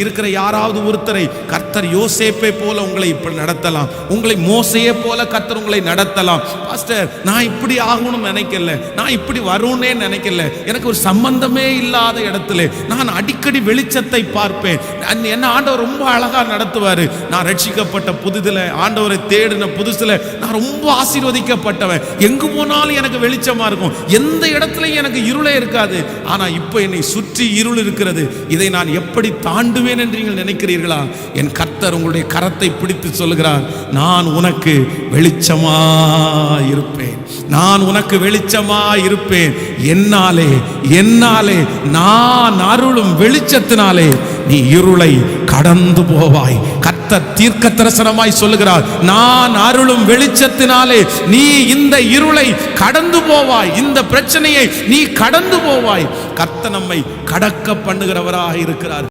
இருக்கிற யாராவது ஒருத்தரை கர்த்தர் யோசேப்பை போல உங்களை இப்படி நடத்தலாம், உங்களை மோசையை போல கர்த்தர் உங்களை நடத்தலாம். பாஸ்டர், நான் இப்படி ஆகணும்னு நினைக்கல, நான் இப்படி வரும்னே நினைக்கல, எனக்கு ஒரு சம்பந்தமே இல்லாத இடத்துல நான் அடிக்கடி வெளிச்சத்தை பார்ப்பேன். என்ன ஆண்டவர் ரொம்ப அழகா நடத்துவாரு. நான் ரட்சிக்கப்பட்ட புதுதில், ஆண்டவரை தேடின புதுசுல நான் ரொம்ப ஆசீர்வதிக்கப்பட்டவன். எங்கு போனாலும் எனக்கு வெளிச்சமா இருக்கும், எந்த இடத்துலையும் எனக்கு இருளே இருக்காது. ஆனா இப்ப என்னை சுற்றி இருள் இருக்கிறது. இதை நான் எப்படி தாண்டுவேன் என்று நீங்கள் நினைக்கிறீர்களா? என் கர்த்தர் உங்களுடைய கரத்தை பிடித்து சொல்கிறார், நான் உனக்கு வெளிச்சமா இருப்பேன், நான் உனக்கு வெளிச்சமா இருப்பேன். என்னாலே நான் அருளும் வெளிச்சத்தினாலே நீ இருளை கடந்து போவாய். கர்த்தர் தீர்க்க தரிசனமாய் சொல்லுகிறார், நான் அருளும் வெளிச்சத்தினாலே நீ இந்த இருளை கடந்து போவாய், இந்த பிரச்சனையை நீ கடந்து போவாய். கர்த்தர் நம்மை கடக்க பண்ணுகிறவராக இருக்கிறார்.